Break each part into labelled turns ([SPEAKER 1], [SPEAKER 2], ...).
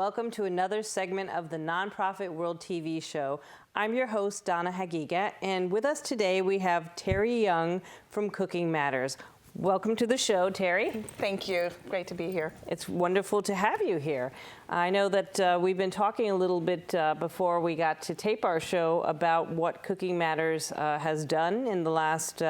[SPEAKER 1] welcome to another segment of the Nonprofit World TV show. I'm your host, Donna Hagiga, and with us today we have Tracy Young from Cooking Matters. Welcome to the show, Terry.
[SPEAKER 2] Thank you. Great to be here.
[SPEAKER 1] It's wonderful to have you here. I know that we've been talking a little bit before we got to tape our show about what Cooking Matters has done in the last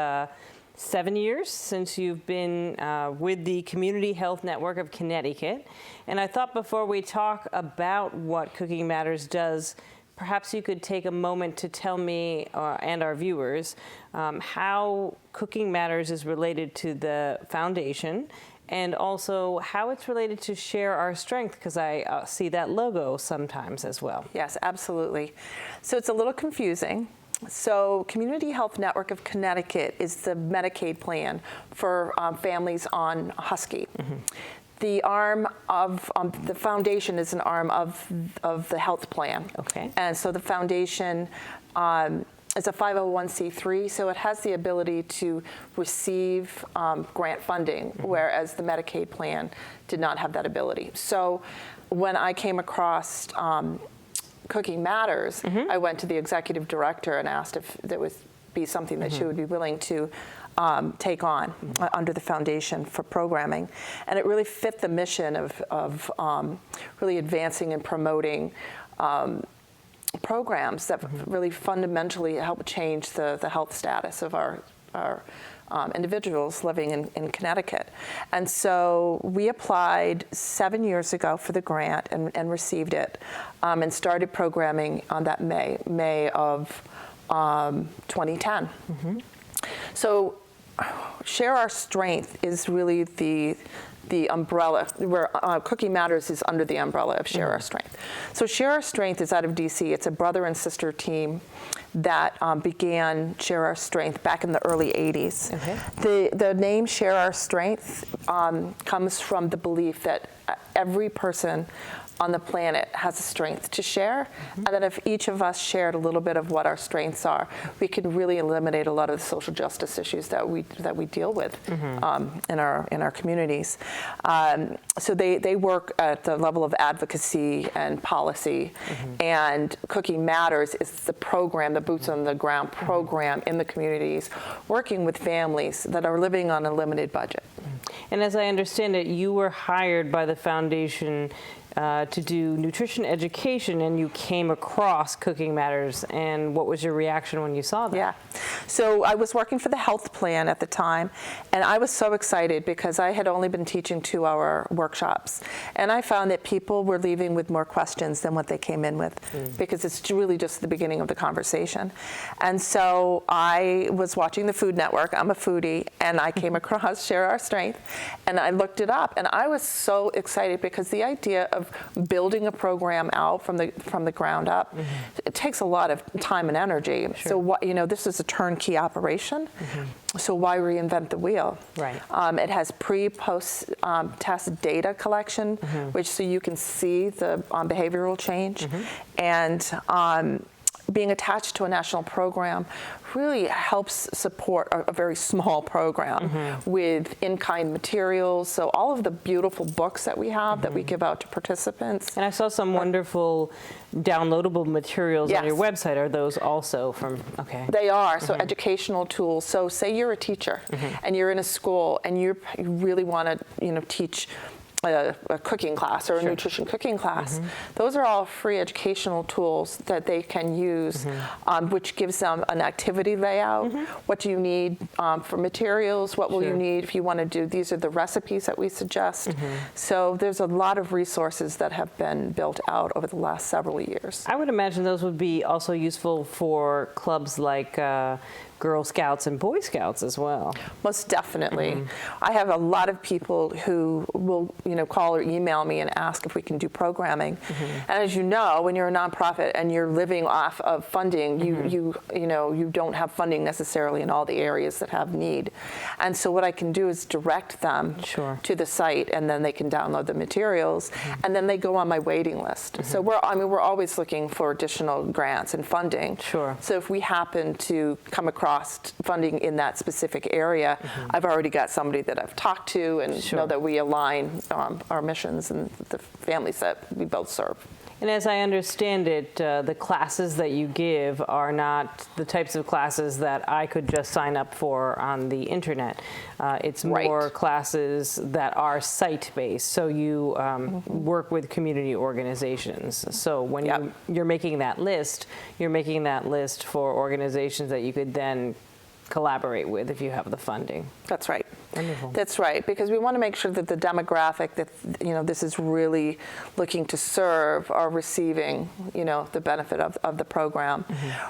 [SPEAKER 1] 7 years since you've been with the Community Health Network of Connecticut. And I thought before we talk about what Cooking Matters does, perhaps you could take a moment to tell me and our viewers how Cooking Matters is related to the foundation, and also how it's related to Share Our Strength, because I see that logo sometimes as well.
[SPEAKER 2] Yes, absolutely. So it's a little confusing. So Community Health Network of Connecticut is the Medicaid plan for families on Husky. Mm-hmm. The arm of the foundation is an arm of the health plan.
[SPEAKER 1] Okay.
[SPEAKER 2] And so the foundation is a 501c3, so it has the ability to receive grant funding, mm-hmm. whereas the Medicaid plan did not have that ability. So when I came across Cooking Matters, mm-hmm. I went to the executive director and asked if there would be something that mm-hmm. she would be willing to take on under the foundation for programming. And it really fit the mission of really advancing and promoting programs that mm-hmm. really fundamentally help change the health status of our individuals living in Connecticut. And so we applied 7 years ago for the grant and received it and started programming on that May of 2010. Mm-hmm. So Share Our Strength is really the umbrella, where Cooking Matters is under the umbrella of Share Our Strength. So Share Our Strength is out of DC. It's a brother and sister team that began Share Our Strength back in the early 80s. Okay. The name Share Our Strength comes from the belief that every person on the planet has a strength to share, mm-hmm. and that if each of us shared a little bit of what our strengths are, we can really eliminate a lot of the social justice issues that we deal with mm-hmm. In our communities. So they work at the level of advocacy and policy, mm-hmm. and Cooking Matters is the program, the boots on the ground program mm-hmm. in the communities, working with families that are living on a limited budget.
[SPEAKER 1] And as I understand it, you were hired by the foundation to do nutrition education, and you came across Cooking Matters, and what was your reaction when you saw that?
[SPEAKER 2] Yeah, so I was working for the health plan at the time, and I was so excited because I had only been teaching 2-hour workshops, and I found that people were leaving with more questions than what they came in with, because it's really just the beginning of the conversation. And so I was watching the Food Network, I'm a foodie, and I came across Share Our Strength, and I looked it up, and I was so excited because the idea of building a program out from the ground up, mm-hmm. it takes a lot of time and energy. Sure. So this is a turnkey operation. Mm-hmm. So why reinvent the wheel?
[SPEAKER 1] Right.
[SPEAKER 2] It has pre-post test data collection, mm-hmm. which so you can see the behavioral change, mm-hmm. and being attached to a national program really helps support a very small program mm-hmm. with in-kind materials. So all of the beautiful books that we have mm-hmm. that we give out to participants.
[SPEAKER 1] And I saw some wonderful downloadable materials
[SPEAKER 2] yes.
[SPEAKER 1] on your website. Are those also from, okay.
[SPEAKER 2] They are, so
[SPEAKER 1] mm-hmm.
[SPEAKER 2] educational tools. So say you're a teacher mm-hmm. and you're in a school and you really want to teach a cooking class or a
[SPEAKER 1] sure.
[SPEAKER 2] nutrition cooking class.
[SPEAKER 1] Mm-hmm.
[SPEAKER 2] Those are all free educational tools that they can use, mm-hmm. Which gives them an activity layout. Mm-hmm. What do you need for materials? What will
[SPEAKER 1] sure.
[SPEAKER 2] you need if you want to do? These are the recipes that we suggest. Mm-hmm. So there's a lot of resources that have been built out over the last several years.
[SPEAKER 1] I would imagine those would be also useful for clubs like Girl Scouts and Boy Scouts as well.
[SPEAKER 2] Most definitely.
[SPEAKER 1] Mm-hmm.
[SPEAKER 2] I have a lot of people who will, call or email me and ask if we can do programming. Mm-hmm. And as you know, when you're a nonprofit and you're living off of funding, mm-hmm. you don't have funding necessarily in all the areas that have need. And so what I can do is direct them
[SPEAKER 1] sure.
[SPEAKER 2] to the site, and then they can download the materials, mm-hmm. and then they go on my waiting list. Mm-hmm. So we're always looking for additional grants and funding.
[SPEAKER 1] Sure.
[SPEAKER 2] So if we happen to come across crossed funding in that specific area, I've already got somebody that I've talked to and know that we align our missions and the families that we both serve.
[SPEAKER 1] And as I understand it, the classes that you give are not the types of classes that I could just sign up for on the internet. It's more classes that are site-based. So you work with community organizations. So when you're making that list, you're making that list for organizations that you could then collaborate with if you have the funding.
[SPEAKER 2] That's right.
[SPEAKER 1] Wonderful.
[SPEAKER 2] That's right, because we want to make sure that the demographic that this is really looking to serve are receiving the benefit of the program.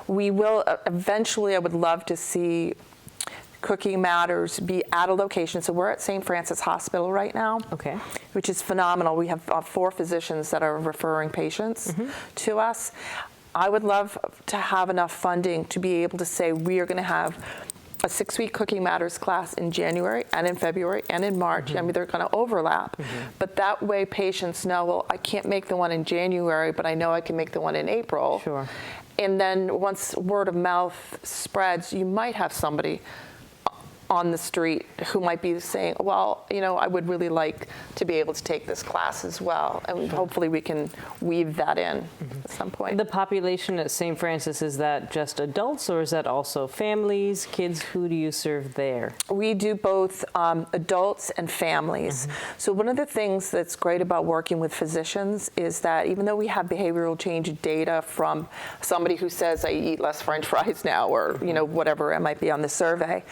[SPEAKER 2] We will eventually. I would love to see Cooking Matters be at a location. So we're at St. Francis Hospital right now, which is phenomenal. We have 4 physicians that are referring patients to us. I would love to have enough funding to be able to say we are going to have a 6-week Cooking Matters class in January and in February and in March. I mean, they're going to overlap. But that way patients know, well, I can't make the one in January, but I know I can make the one in April.
[SPEAKER 1] Sure.
[SPEAKER 2] And then once word of mouth spreads, you might have somebody on the street who might be saying, well, I would really like to be able to take this class as well. And hopefully we can weave that in at some point.
[SPEAKER 1] The population at St. Francis, is that just adults or is that also families, kids? Who do you serve there?
[SPEAKER 2] We do both adults and families. So one of the things that's great about working with physicians is that even though we have behavioral change data from somebody who says I eat less French fries now or whatever it might be on the survey,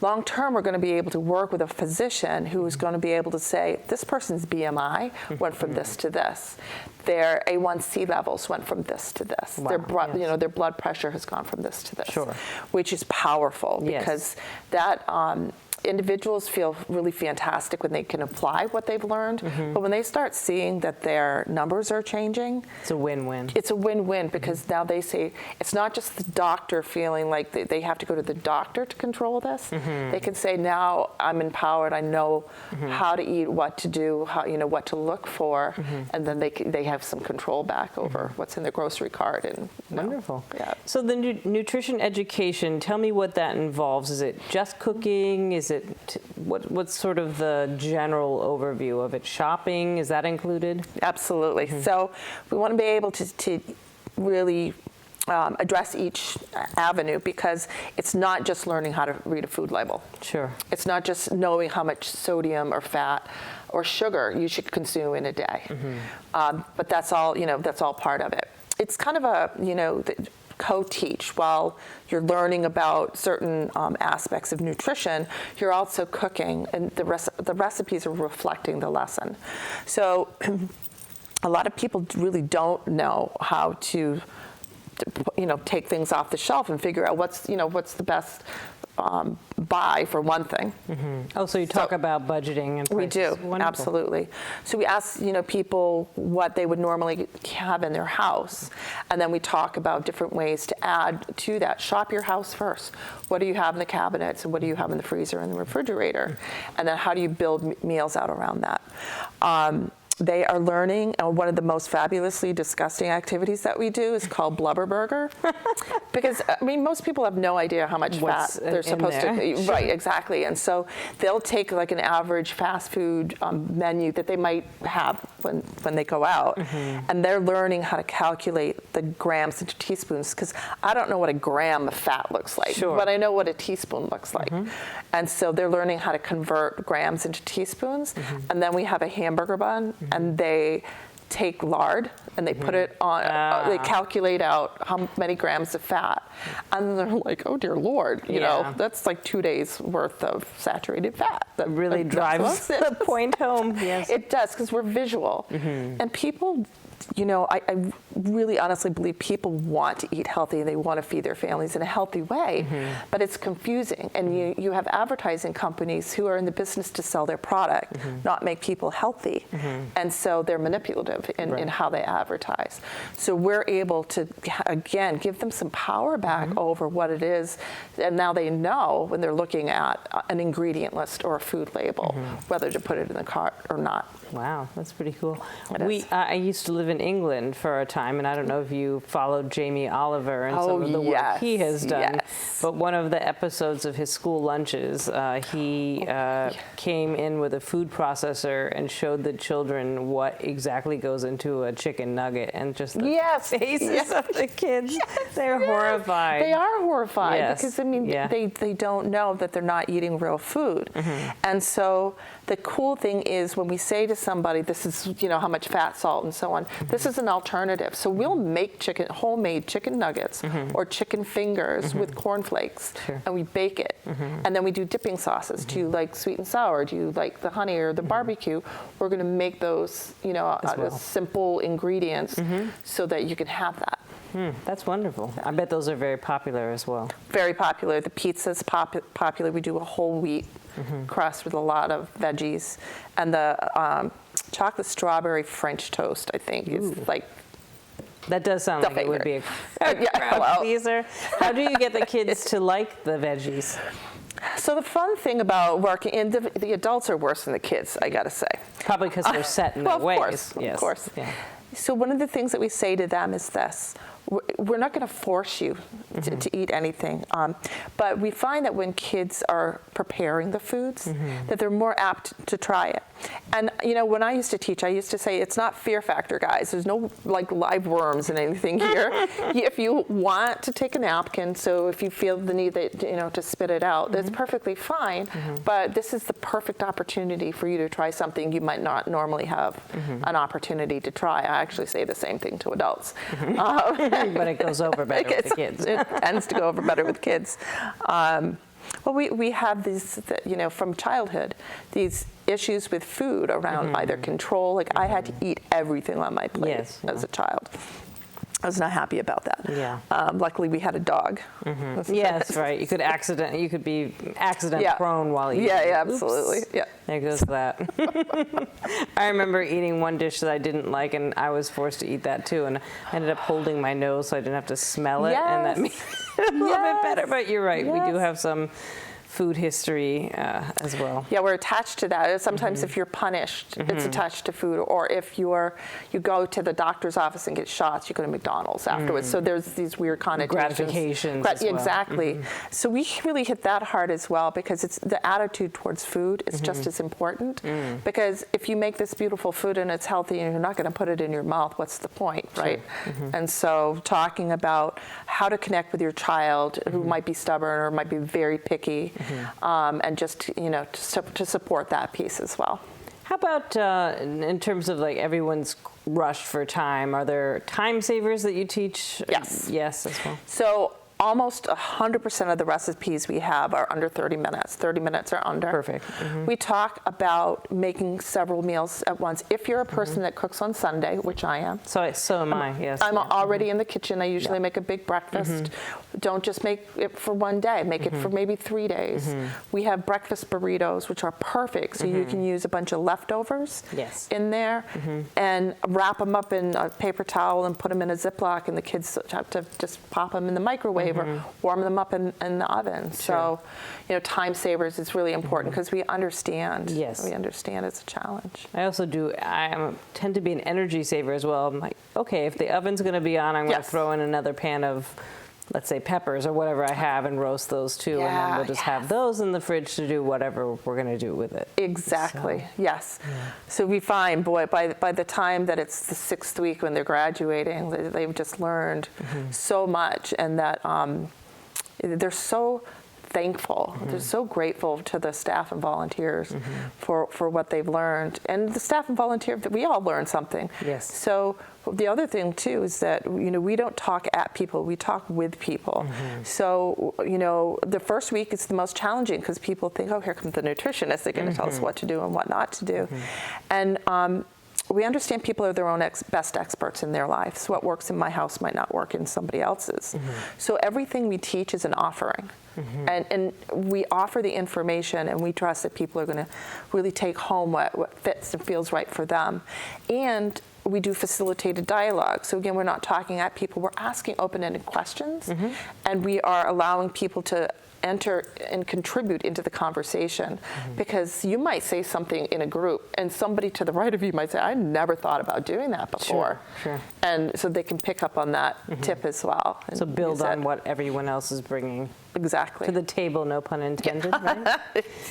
[SPEAKER 2] long term, we're going to be able to work with a physician who is going to be able to say, this person's BMI went from this to this. Their A1C levels went from this to this.
[SPEAKER 1] Wow,
[SPEAKER 2] their blood pressure has gone from this to this,
[SPEAKER 1] Sure.
[SPEAKER 2] which is powerful because that individuals feel really fantastic when they can apply what they've learned. But when they start seeing that their numbers are changing,
[SPEAKER 1] it's a win-win.
[SPEAKER 2] It's a win-win because now they say it's not just the doctor feeling like they have to go to the doctor to control this. They can say, now I'm empowered. I know how to eat, what to do, how what to look for, and then they have some control back over what's in their grocery cart. And
[SPEAKER 1] Wonderful.
[SPEAKER 2] Yeah.
[SPEAKER 1] So the nutrition education, tell me what that involves. Is it just cooking? Is it what's sort of the general overview of it? Shopping, is that included?
[SPEAKER 2] Absolutely. So we want to be able to really address each avenue because it's not just learning how to read a food label.
[SPEAKER 1] Sure.
[SPEAKER 2] It's not just knowing how much sodium or fat or sugar you should consume in a day. But that's all, that's all part of it. It's kind of a, co-teach while you're learning about certain aspects of nutrition. You're also cooking, and the recipes are reflecting the lesson. So a lot of people really don't know how to take things off the shelf and figure out what's the best buy for one thing.
[SPEAKER 1] Oh, so you talk about budgeting and prices.
[SPEAKER 2] We do,
[SPEAKER 1] Wonderful.
[SPEAKER 2] absolutely. So we ask people what they would normally have in their house, and then we talk about different ways to add to that. Shop your house first. What do you have in the cabinets, and what do you have in the freezer and the refrigerator, and then how do you build meals out around that? They are learning, and one of the most fabulously disgusting activities that we do is called blubber burger. Because, most people have no idea how much fat they're supposed to eat. Right, exactly. And so they'll take like an average fast food menu that they might have when they go out, and they're learning how to calculate the grams into teaspoons, because I don't know what a gram of fat looks like, but I know what a teaspoon looks like. And so they're learning how to convert grams into teaspoons, and then we have a hamburger bun, and they take lard and they put it on, they calculate out how many grams of fat. And they're like, oh dear Lord, that's like 2 days worth of saturated fat. That
[SPEAKER 1] really drives the point home. Yes.
[SPEAKER 2] It does, because we're visual. And people, I really honestly believe people want to eat healthy. They want to feed their families in a healthy way, but it's confusing. And you have advertising companies who are in the business to sell their product, not make people healthy. And so they're manipulative in how they advertise. So we're able to, again, give them some power back over what it is. And now they know when they're looking at an ingredient list or a food label, whether to put it in the cart or not.
[SPEAKER 1] Wow, that's pretty cool.
[SPEAKER 2] It is.
[SPEAKER 1] I used to live live in England for a time, and I don't know if you followed Jamie Oliver and some of the work he has done, but one of the episodes of his school lunches, he came in with a food processor and showed the children what exactly goes into a chicken nugget, and just the faces of the kids. They're horrified.
[SPEAKER 2] They are horrified because, I mean,
[SPEAKER 1] Yeah.
[SPEAKER 2] they don't know that they're not eating real food. And so the cool thing is when we say to somebody, this is, how much fat, salt, and so on, this is an alternative. So we'll make homemade chicken nuggets or chicken fingers with cornflakes, and we bake it. And then we do dipping sauces. Do you like sweet and sour? Do you like the honey or the barbecue? We're going to make those, simple ingredients so that you can have that.
[SPEAKER 1] That's wonderful. I bet those are very popular as well.
[SPEAKER 2] Very popular. The pizza's popular. We do a whole wheat crust with a lot of veggies. And the chocolate strawberry French toast, I think, is like
[SPEAKER 1] that does sound like
[SPEAKER 2] favorite.
[SPEAKER 1] It would be a crowd pleaser. How do you get the kids to like the veggies?
[SPEAKER 2] So the fun thing about working, and the adults are worse than the kids, I gotta say.
[SPEAKER 1] Probably because they're set in their ways.
[SPEAKER 2] Of course.
[SPEAKER 1] Yeah.
[SPEAKER 2] So one of the things that we say to them is this: we're not going to force you to eat anything, but we find that when kids are preparing the foods, that they're more apt to try it. And when I used to teach, I used to say it's not fear factor, guys. There's no like live worms and anything here. If you want to take a napkin, so if you feel the need that to spit it out, that's perfectly fine. But this is the perfect opportunity for you to try something you might not normally have an opportunity to try. I actually say the same thing to adults.
[SPEAKER 1] But it goes over better with the kids.
[SPEAKER 2] It tends to go over better with kids. Well, we have these, from childhood, these issues with food around either control. Like I had to eat everything on my plate as a child. I was not happy about that.
[SPEAKER 1] Yeah.
[SPEAKER 2] Luckily, we had a dog.
[SPEAKER 1] Yes, right. You could be accident prone while eating.
[SPEAKER 2] Yeah, absolutely.
[SPEAKER 1] Oops.
[SPEAKER 2] Yeah.
[SPEAKER 1] There goes that. I remember eating one dish that I didn't like, and I was forced to eat that too. And I ended up holding my nose so I didn't have to smell it, and that made it a little bit better. But you're right. We do have some food history as well.
[SPEAKER 2] Yeah, we're attached to that. Sometimes if you're punished, it's attached to food. Or if you go to the doctor's office and get shots, you go to McDonald's afterwards. So there's these weird connotations.
[SPEAKER 1] Gratifications as well.
[SPEAKER 2] Exactly. So we really hit that hard as well, because it's the attitude towards food is just as important. Because if you make this beautiful food and it's healthy and you're not going to put it in your mouth, what's the point, right? And so talking about how to connect with your child who might be stubborn or might be very picky, and just to support that piece as well.
[SPEAKER 1] How about in terms of like everyone's rushed for time? Are there time savers that you teach?
[SPEAKER 2] Yes.
[SPEAKER 1] Yes, as well.
[SPEAKER 2] So almost 100% of the recipes we have are under 30 minutes. 30 minutes or under.
[SPEAKER 1] Perfect.
[SPEAKER 2] We talk about making several meals at once. If you're a person that cooks on Sunday, which I am.
[SPEAKER 1] So am I, yes.
[SPEAKER 2] I'm already in the kitchen. I usually make a big breakfast. Don't just make it for one day. Make it for maybe 3 days. We have breakfast burritos, which are perfect. So you can use a bunch of leftovers in there and wrap them up in a paper towel and put them in a Ziploc, and the kids have to just pop them in the microwave or warm them up in the oven. So, time savers is really important because we understand.
[SPEAKER 1] Yes.
[SPEAKER 2] We understand it's a challenge.
[SPEAKER 1] I also tend to be an energy saver as well. I'm like, okay, if the oven's going to be on, I'm going to throw in another pan of, let's say, peppers or whatever I have and roast those too. And then we'll just have those in the fridge to do whatever we're going to do with it.
[SPEAKER 2] Exactly. Yes. So we find, boy, by the time that it's the 6th week when they're graduating, they've just learned so much, and that they're so thankful. They're so grateful to the staff and volunteers for what they've learned. And the staff and volunteers, we all learn something.
[SPEAKER 1] Yes.
[SPEAKER 2] So the other thing too is that we don't talk at people, we talk with people. So the first week is the most challenging because people think, oh, here comes the nutritionist, they're going to tell us what to do and what not to do. And we understand people are their own best experts in their lives. What works in my house might not work in somebody else's. So everything we teach is an offering. And we offer the information, and we trust that people are going to really take home what fits and feels right for them. And we do facilitated dialogue. So again, we're not talking at people, we're asking open-ended questions, and we are allowing people to enter and contribute into the conversation, because you might say something in a group and somebody to the right of you might say, I never thought about doing that before.
[SPEAKER 1] Sure.
[SPEAKER 2] And so they can pick up on that tip as well.
[SPEAKER 1] So build on what everyone else is bringing
[SPEAKER 2] exactly
[SPEAKER 1] to the table, no pun intended, right?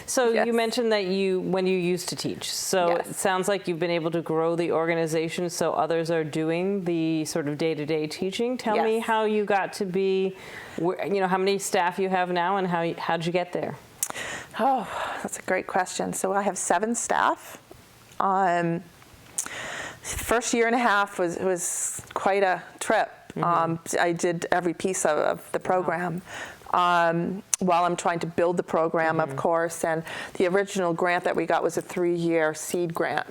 [SPEAKER 1] So
[SPEAKER 2] Yes.
[SPEAKER 1] you mentioned that when you used to teach. So
[SPEAKER 2] Yes.
[SPEAKER 1] it sounds like you've been able to grow the organization so others are doing the sort of day-to-day teaching. Tell me
[SPEAKER 2] Yes.
[SPEAKER 1] how you got to be, how many staff you have now and how'd you get there?
[SPEAKER 2] Oh, that's a great question. So I have 7 staff. First year and a half was quite a trip. I did every piece of the program. While I'm trying to build the program, of course, and the original grant that we got was a 3-year seed grant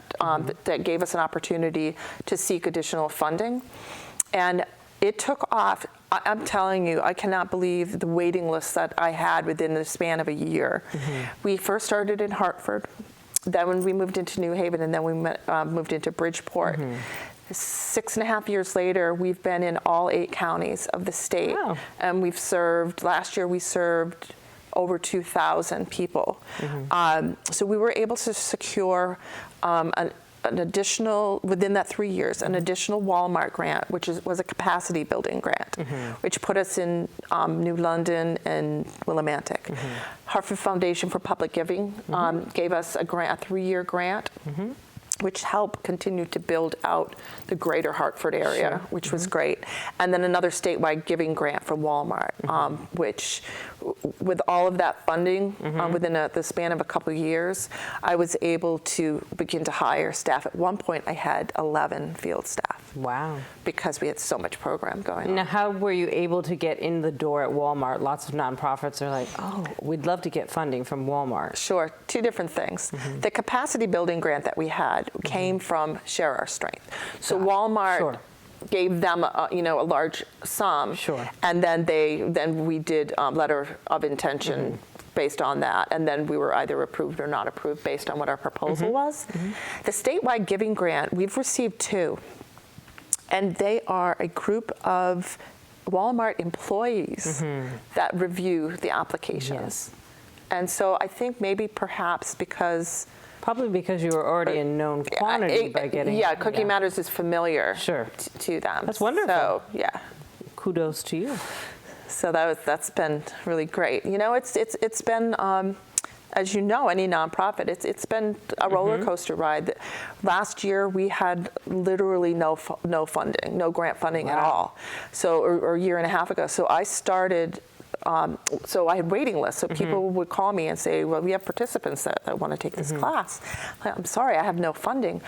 [SPEAKER 2] that gave us an opportunity to seek additional funding. And it took off. I'm telling you, I cannot believe the waiting list that I had within the span of a year. We first started in Hartford, then when we moved into New Haven, and then we moved into Bridgeport. 6.5 years later, we've been in all 8 counties of the state.
[SPEAKER 1] Wow.
[SPEAKER 2] And last year we served over 2,000 people. So we were able to secure an additional, within that 3 years, an additional Walmart grant, which was a capacity building grant, which put us in New London and Willimantic. Hartford Foundation for Public Giving gave us a 3-year grant, which helped continue to build out the greater Hartford area, which was great. And then another statewide giving grant from Walmart, which, with all of that funding within the span of a couple of years, I was able to begin to hire staff. At one point, I had 11 field staff.
[SPEAKER 1] Wow.
[SPEAKER 2] Because we had so much program going on.
[SPEAKER 1] Now, how were you able to get in the door at Walmart? Lots of nonprofits are like, oh, we'd love to get funding from Walmart.
[SPEAKER 2] Sure, 2 different things. The capacity building grant that we had came from Share Our Strength. So Walmart gave them a large sum, and then we did letter of intention based on that, and then we were either approved or not approved based on what our proposal was. The statewide giving grant, we've received 2, and they are a group of Walmart employees that review the applications. And so I think maybe perhaps because
[SPEAKER 1] Probably because you were already a known quantity by getting.
[SPEAKER 2] Yeah, Cooking Matters is familiar to them.
[SPEAKER 1] That's wonderful.
[SPEAKER 2] So, yeah.
[SPEAKER 1] Kudos to you.
[SPEAKER 2] So that's been really great. It's been, as you know, any nonprofit, it's been a roller coaster ride. Last year we had literally no funding, no grant funding at all. So, or a year and a half ago. So I started. So I had waiting lists. So people would call me and say, well, we have participants that want to take this class. I'm sorry, I have no funding.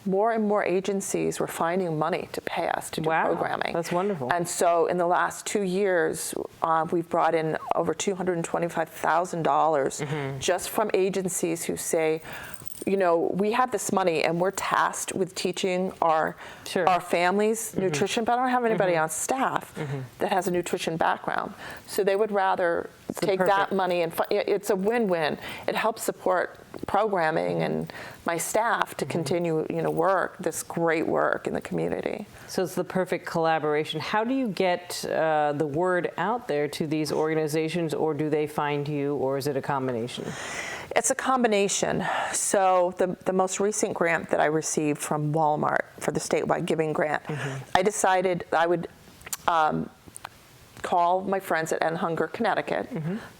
[SPEAKER 2] More and more agencies were finding money to pay us to do programming.
[SPEAKER 1] That's wonderful.
[SPEAKER 2] And so in the last 2 years, we've brought in over $225,000 just from agencies who say, we have this money and we're tasked with teaching our families nutrition, but I don't have anybody on staff that has a nutrition background. So they would rather take that money and it's a win-win. It helps support programming and my staff to continue, this great work in the community.
[SPEAKER 1] So it's the perfect collaboration. How do you get the word out there to these organizations, or do they find you, or is it a combination?
[SPEAKER 2] It's a combination. So the most recent grant that I received from Walmart for the statewide giving grant, I decided I would call my friends at Hunger Connecticut,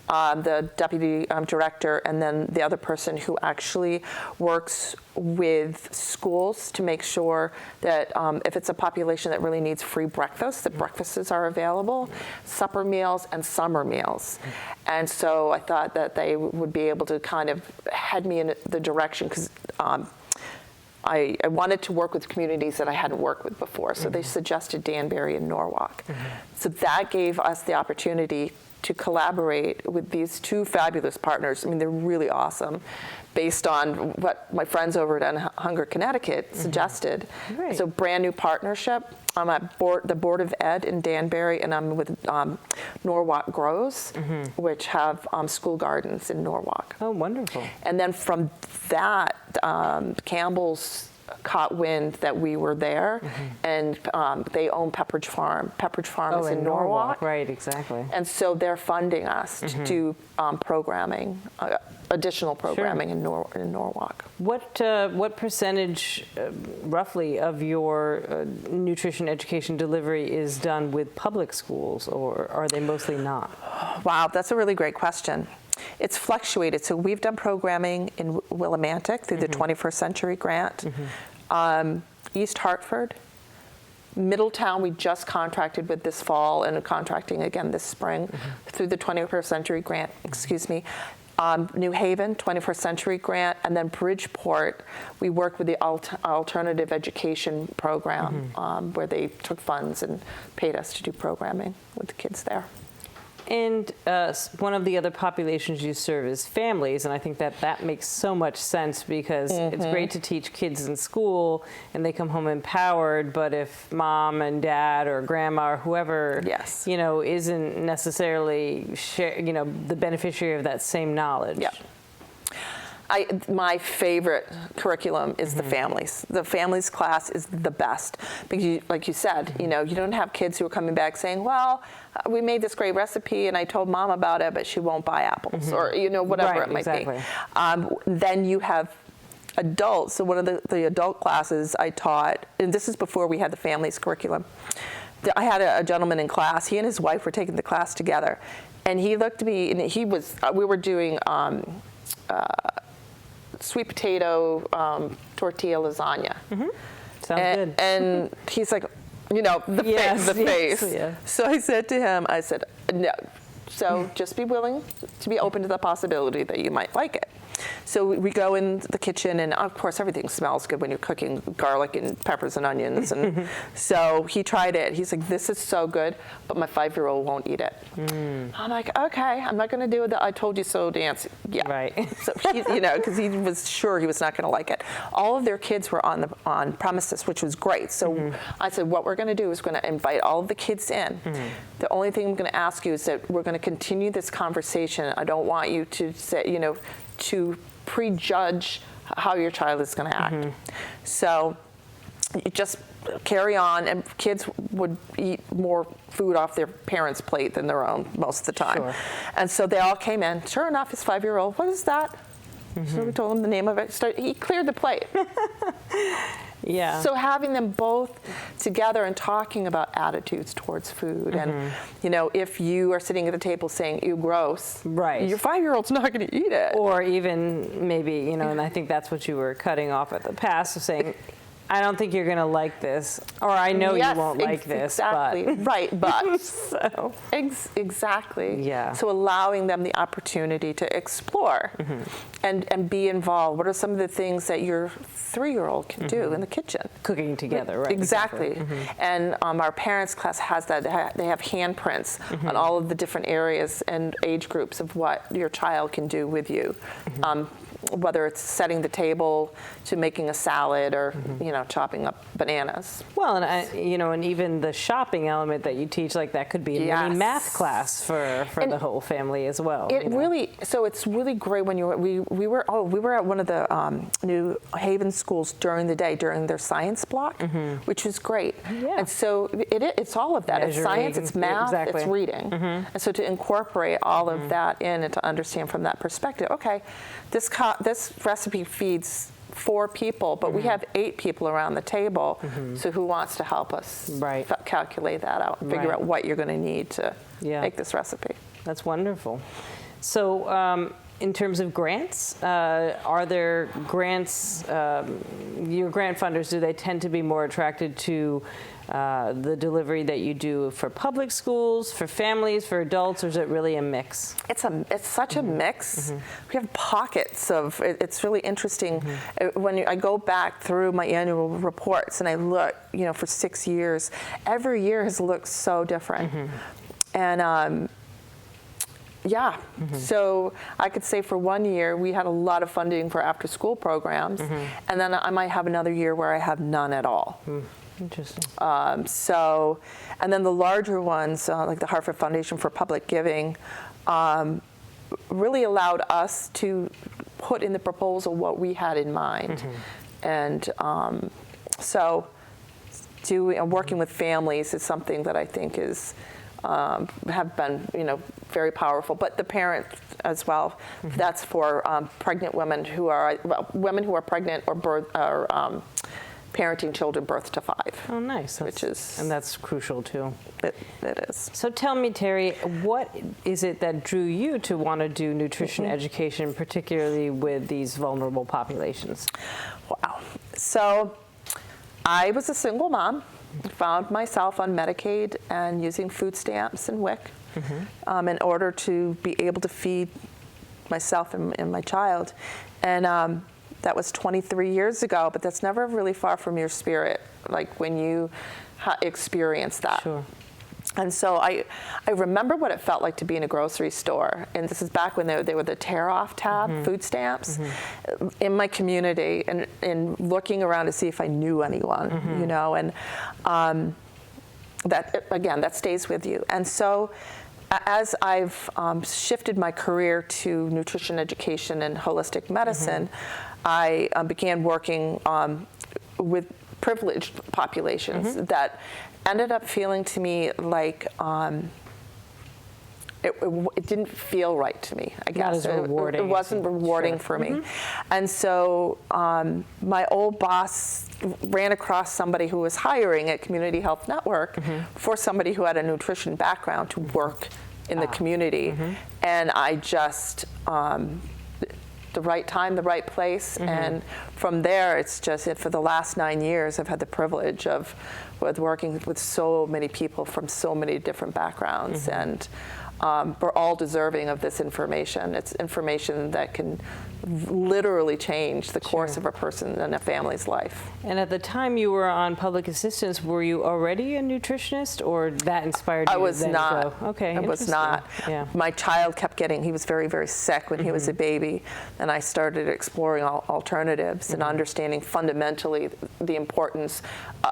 [SPEAKER 2] the deputy director, and then the other person who actually works with schools to make sure that if it's a population that really needs free breakfast, that breakfasts are available, supper meals, and summer meals. And so I thought that they would be able to kind of head me in the direction, because I wanted to work with communities that I hadn't worked with before. So they suggested Danbury and Norwalk. So that gave us the opportunity to collaborate with these 2 fabulous partners. I mean, they're really awesome, based on what my friends over at Hunger Connecticut suggested.
[SPEAKER 1] Right.
[SPEAKER 2] So brand new partnership. I'm at the Board of Ed in Danbury, and I'm with Norwalk Grows, which have school gardens in Norwalk.
[SPEAKER 1] Oh, wonderful.
[SPEAKER 2] And then from that, Campbell's caught wind that we were there, and they own Pepperidge Farm. Pepperidge Farm is in Norwalk.
[SPEAKER 1] Right, exactly.
[SPEAKER 2] And so they're funding us to do programming, additional programming in Norwalk.
[SPEAKER 1] What percentage, roughly, of your nutrition education delivery is done with public schools, or are they mostly not?
[SPEAKER 2] Wow, that's a really great question. It's fluctuated. So we've done programming in Willimantic through the 21st Century Grant. East Hartford, Middletown, we just contracted with this fall and contracting again this spring through the 21st Century Grant, New Haven, 21st Century Grant, and then Bridgeport, we worked with the Alternative Education Program where they took funds and paid us to do programming with the kids there.
[SPEAKER 1] And one of the other populations you serve is families, and I think that makes so much sense because it's great to teach kids in school and they come home empowered, but if mom and dad or grandma or whoever, isn't necessarily the bebeneficiary of that same knowledge.
[SPEAKER 2] Yeah. My favorite curriculum is the families. The families class is the best because, like you said, you don't have kids who are coming back saying, well, we made this great recipe and I told mom about it, but she won't buy apples or, whatever it might be. Then you have adults. So one of the adult classes I taught, and this is before we had the families curriculum, I had a gentleman in class. He and his wife were taking the class together. And he looked at me, and we were doing sweet potato tortilla lasagna.
[SPEAKER 1] Sounds good.
[SPEAKER 2] And he's like, the face.
[SPEAKER 1] Yeah.
[SPEAKER 2] So I said to him, no. So just be willing to be open to the possibility that you might like it. So we go in the kitchen, and of course everything smells good when you're cooking garlic and peppers and onions. And so he tried it. He's like, this is so good, but my 5-year-old won't eat it. I'm like, okay, I'm not going to do the I told you so dance. Yeah.
[SPEAKER 1] Right.
[SPEAKER 2] So because he was sure he was not going to like it. All of their kids were on premises, which was great. So I said, what we're going to do is we're going to invite all of the kids in. The only thing I'm going to ask you is that we're going to continue this conversation. I don't want you to say, to prejudge how your child is going to act. So you just carry on, and kids would eat more food off their parents' plate than their own most of the time.
[SPEAKER 1] Sure.
[SPEAKER 2] And so they all came in. Sure enough, his 5-year-old, what is that? So we told him the name of it. He cleared the plate.
[SPEAKER 1] Yeah.
[SPEAKER 2] So having them both together and talking about attitudes towards food, and if you are sitting at the table saying "ew, gross,"
[SPEAKER 1] right,
[SPEAKER 2] your 5-year-old's not going to eat it.
[SPEAKER 1] Or even maybe and I think that's what you were cutting off at the pass of saying, I don't think you're going to like this, or I know you won't like this.
[SPEAKER 2] Exactly.
[SPEAKER 1] But.
[SPEAKER 2] Right, but.
[SPEAKER 1] So.
[SPEAKER 2] Exactly.
[SPEAKER 1] Yeah.
[SPEAKER 2] So allowing them the opportunity to explore and be involved. What are some of the things that your 3-year-old can do in the kitchen?
[SPEAKER 1] Cooking together, right?
[SPEAKER 2] Exactly. And our parents' class has that. They have handprints on all of the different areas and age groups of what your child can do with you. Whether it's setting the table to making a salad or chopping up bananas.
[SPEAKER 1] Well, and and even the shopping element that you teach, like that could be a mini math class for the whole family as well.
[SPEAKER 2] It's really great when we were at one of the New Haven schools during the day during their science block, which was great. Yeah. And so it's all of that. It's science, it's math, it's reading, and so to incorporate all of that in and to understand from that perspective. Okay, this recipe feeds 4 people, but we have 8 people around the table. So who wants to help us calculate that out and figure out what you're going to need to make this recipe?
[SPEAKER 1] That's wonderful. So in terms of grants, are there grants, your grant funders, do they tend to be more attracted to the delivery that you do for public schools, for families, for adults, or is it really a mix? It's
[SPEAKER 2] such a mix. We have pockets of, it's really interesting. When I go back through my annual reports and I look, for 6 years, every year has looked so different. And so I could say for 1 year we had a lot of funding for after school programs, and then I might have another year where I have none at all.
[SPEAKER 1] Interesting.
[SPEAKER 2] And then the larger ones, like the Hartford Foundation for Public Giving, really allowed us to put in the proposal what we had in mind. And so working with families is something that I think is have been, very powerful. But the parents as well. Mm-hmm. That's for pregnant women who are pregnant or parenting children birth to 5.
[SPEAKER 1] Oh, nice. And that's crucial too.
[SPEAKER 2] It is.
[SPEAKER 1] So tell me, Terry, what is it that drew you to want to do nutrition education, particularly with these vulnerable populations?
[SPEAKER 2] Wow. So I was a single mom, found myself on Medicaid and using food stamps and WIC in order to be able to feed myself and my child. And that was 23 years ago, but that's never really far from your spirit, like when you experience that.
[SPEAKER 1] Sure.
[SPEAKER 2] And so I remember what it felt like to be in a grocery store, and this is back when they were the tear-off tab food stamps in my community, and looking around to see if I knew anyone, and that stays with you. And so as I've shifted my career to nutrition education and holistic medicine, I began working with privileged populations that ended up feeling to me like it didn't feel right to me, I guess.
[SPEAKER 1] Not as rewarding.
[SPEAKER 2] It wasn't rewarding for me. And so my old boss ran across somebody who was hiring at Community Health Network for somebody who had a nutrition background to work in the community. And I just, the right time, the right place. And from there, it's just, for the last 9 years, I've had the privilege of working with so many people from so many different backgrounds. And we're all deserving of this information. It's information that can literally change the course of a person and a family's life.
[SPEAKER 1] And at the time you were on public assistance, were you already a nutritionist, or that inspired you?
[SPEAKER 2] I was not.
[SPEAKER 1] Okay,
[SPEAKER 2] I was not.
[SPEAKER 1] Yeah.
[SPEAKER 2] My child kept he was very, very sick when he was a baby, and I started exploring alternatives and understanding fundamentally the importance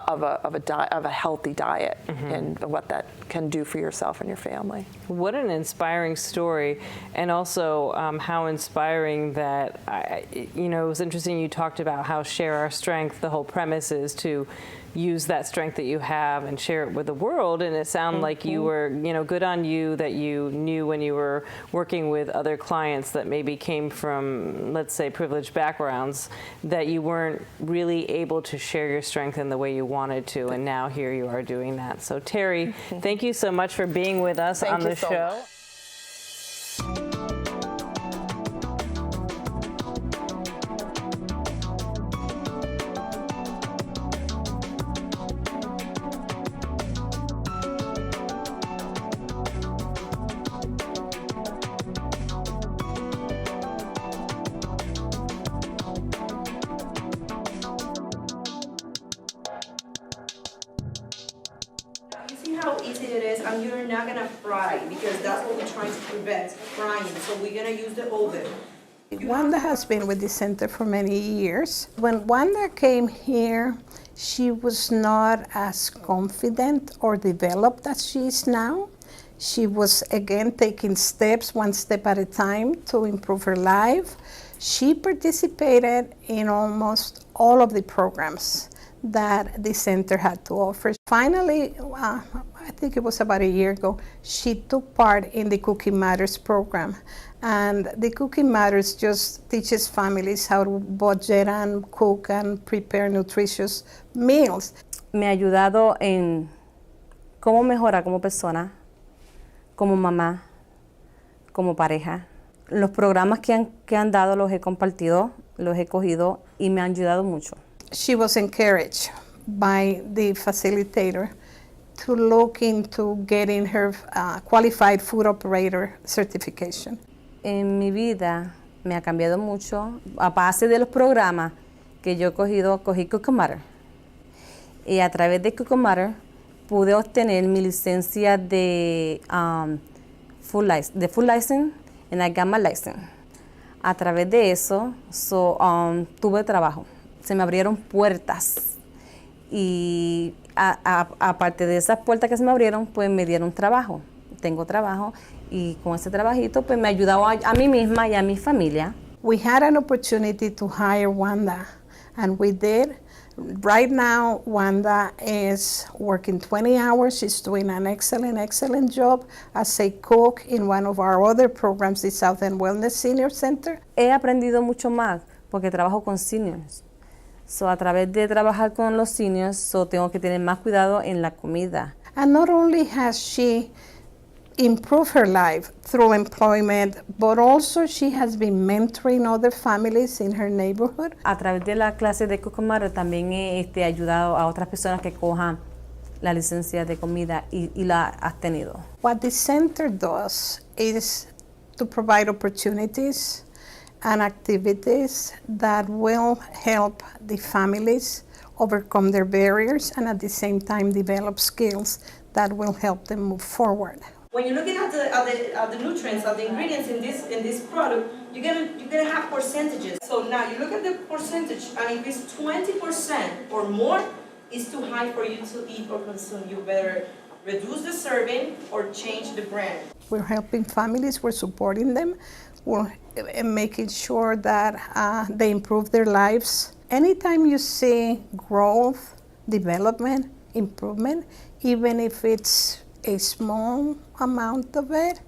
[SPEAKER 2] of a healthy diet and what that can do for yourself and your family.
[SPEAKER 1] What an inspiring story, and also how inspiring that, it was interesting you talked about how share our strength. The whole premise is to use that strength that you have and share it with the world, and it sounded like you were, good on you that you knew when you were working with other clients that maybe came from, let's say, privileged backgrounds, that you weren't really able to share your strength in the way you wanted to, and now here you are doing that. So Terry, thank you so much for being with us on the show.
[SPEAKER 3] How easy it is, and you're not gonna fry, because that's what we're trying to prevent, frying. So we're gonna use the oven.
[SPEAKER 4] Wanda has been with the center for many years. When Wanda came here, she was not as confident or developed as she is now. She was, again, taking steps, one step at a time, to improve her life. She participated in almost all of the programs that the center had to offer. Finally, I think it was about a year ago, she took part in the Cooking Matters program. And the Cooking Matters just teaches families how to budget and cook and prepare nutritious meals.
[SPEAKER 5] Me ha ayudado en cómo mejorar como persona, como mamá, como pareja. Los programas que han dado los he compartido, los he cogido y me han ayudado mucho.
[SPEAKER 4] She was encouraged by the facilitator to look into getting her qualified food operator certification.
[SPEAKER 5] En mi vida me ha cambiado mucho. A base de los programas que yo he cogido, cogí Cooking Matter. Y a través de Cooking Matter pude obtener mi licencia de food license and I got my license. A través de eso, tuve trabajo. Se me abrieron puertas y aparte de esas puertas que se me abrieron, pues me dieron trabajo. Tengo trabajo y con ese trabajito pues me ha ayudado a mí misma y a mi familia.
[SPEAKER 4] We had an opportunity to hire Wanda And we did. Right now, Wanda is working 20 hours. She's doing an excellent job as a cook in one of our other programs, the South End Wellness Senior Center.
[SPEAKER 5] He aprendido mucho más porque trabajo con seniors. So, a través de trabajar con los seniors, so tengo que tener más cuidado en la comida.
[SPEAKER 4] And not only has she improved her life through employment, but also she has been mentoring other families in her neighborhood.
[SPEAKER 5] A través de la clase de Cook and Matter también he ayudado a otras personas que cojan la licencia de comida y la has tenido.
[SPEAKER 4] What the center does is to provide opportunities and activities that will help the families overcome their barriers and at the same time develop skills that will help them move forward.
[SPEAKER 3] When you're looking at the nutrients, at the ingredients in this product, you're gonna have percentages. So now you look at the percentage, and if it's 20% or more, it's too high for you to eat or consume. You better reduce the serving or change the brand.
[SPEAKER 4] We're helping families, we're supporting them, we're making sure that they improve their lives. Anytime you see growth, development, improvement, even if it's a small amount of it,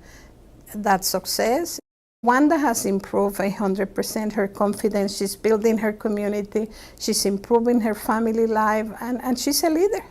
[SPEAKER 4] that's success. Wanda has improved 100% her confidence. She's building her community. She's improving her family life, and she's a leader.